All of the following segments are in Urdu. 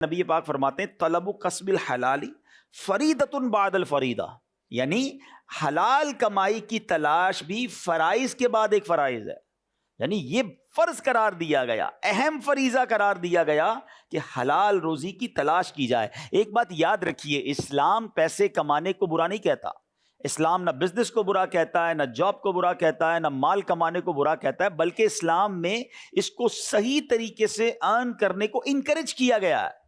نبی پاک فرماتے ہیں طلب کسب الحلالی فریدۃ بعد الفریدہ، یعنی حلال کمائی کی تلاش بھی فرائض کے بعد ایک فرائض ہے، یعنی یہ فرض قرار دیا گیا، اہم فریضہ قرار دیا گیا کہ حلال روزی کی تلاش کی جائے۔ ایک بات یاد رکھیے، اسلام پیسے کمانے کو برا نہیں کہتا، اسلام نہ بزنس کو برا کہتا ہے، نہ جاب کو برا کہتا ہے، نہ مال کمانے کو برا کہتا ہے، بلکہ اسلام میں اس کو صحیح طریقے سے ارن کرنے کو انکریج کیا گیا ہے۔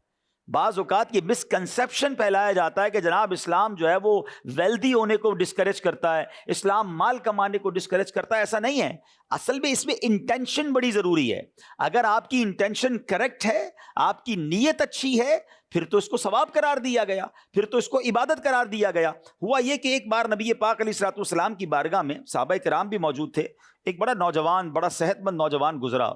بعض اوقات یہ مسکنسیپشن پھیلایا جاتا ہے کہ جناب اسلام جو ہے وہ ویلدی ہونے کو ڈسکریج کرتا ہے، اسلام مال کمانے کو ڈسکریج کرتا ہے۔ ایسا نہیں ہے، اصل میں اس میں انٹینشن بڑی ضروری ہے۔ اگر آپ کی انٹینشن کریکٹ ہے، آپ کی نیت اچھی ہے، پھر تو اس کو ثواب قرار دیا گیا، پھر تو اس کو عبادت قرار دیا گیا۔ ہوا یہ کہ ایک بار نبی پاک علیہ الصلوۃ والسلام کی بارگاہ میں صحابہ کرام بھی موجود تھے، ایک بڑا نوجوان، بڑا صحت مند نوجوان گزرا،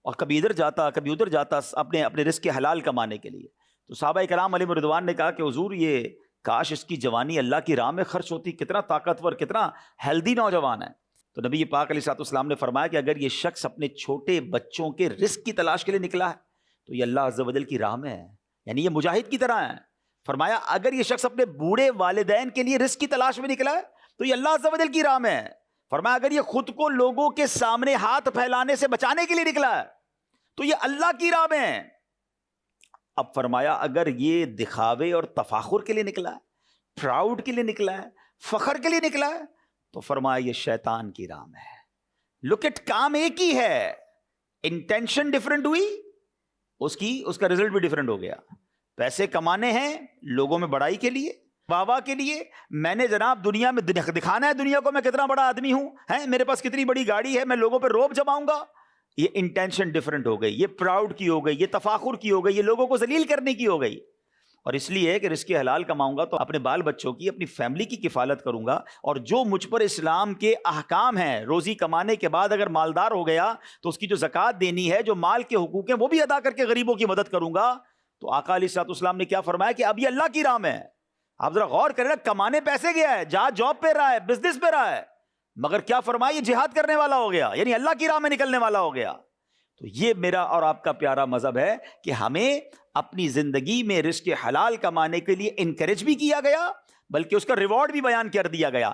اور کبھی ادھر جاتا کبھی ادھر جاتا اپنے رزق حلال کمانے کے لیے۔ تو صحابہ کرام علیہ رضوان نے کہا کہ حضور یہ کاش اس کی جوانی اللہ کی راہ میں خرچ ہوتی، کتنا طاقتور، کتنا ہیلدی نوجوان ہے۔ تو نبی پاک علیہ الصلوۃ والسلام نے فرمایا کہ اگر یہ شخص اپنے چھوٹے بچوں کے رزق کی تلاش کے لیے نکلا ہے تو یہ اللہ عز و جل کی راہ میں ہے، یعنی یہ مجاہد کی طرح ہے۔ فرمایا اگر یہ شخص اپنے بوڑھے والدین کے لیے رزق کی تلاش میں نکلا ہے تو یہ اللہ عز و جل کی راہ میں ہے۔ فرمایا اگر یہ خود کو لوگوں کے سامنے ہاتھ پھیلانے سے بچانے کے لیے نکلا ہے تو یہ اللہ کی راہ میں ہے۔ اب فرمایا اگر یہ دکھاوے اور تفاخر کے لیے نکلا ہے، پراؤڈ کے لیے نکلا ہے، فخر کے لیے نکلا ہے، تو فرمایا یہ شیطان کی راہ میں ہے۔ لک اٹ، کام ایک ہی ہے، انٹینشن ڈیفرنٹ ہوئی، اس کا رزلٹ بھی ڈیفرنٹ ہو گیا۔ پیسے کمانے ہیں لوگوں میں بڑائی کے لیے، بابا کے لیے، میں نے جناب دنیا میں دکھانا ہے دنیا کو میں کتنا بڑا آدمی ہوں، میرے پاس کتنی بڑی گاڑی ہے، میں لوگوں پہ روب جماؤں گا، یہ انٹینشن ڈیفرنٹ ہو گئی، یہ پراؤڈ کی ہو گئی، یہ تفاخر کی ہو گئی، یہ لوگوں کو ذلیل کرنے کی ہو گئی۔ اور اس لیے کہ رزق حلال کماؤں گا تو اپنے بال بچوں کی، اپنی فیملی کی کفالت کروں گا، اور جو مجھ پر اسلام کے احکام ہیں، روزی کمانے کے بعد اگر مالدار ہو گیا تو اس کی جو زکوٰۃ دینی ہے، جو مال کے حقوق ہیں وہ بھی ادا کر کے غریبوں کی مدد کروں گا۔ تو آقا علیہ الصلوۃ والسلام نے کیا فرمایا کہ اب یہ اللہ کی راہ میں ہے۔ آپ ذرا غور کریں نا، کمانے پیسے گیا ہے، جہاں جاب پہ رہا ہے، بزنس پہ رہا ہے، مگر کیا فرمایا، یہ جہاد کرنے والا ہو گیا، یعنی اللہ کی راہ میں نکلنے والا ہو گیا۔ تو یہ میرا اور آپ کا پیارا مذہب ہے کہ ہمیں اپنی زندگی میں رزق حلال کمانے کے لیے انکریج بھی کیا گیا، بلکہ اس کا ریوارڈ بھی بیان کر دیا گیا۔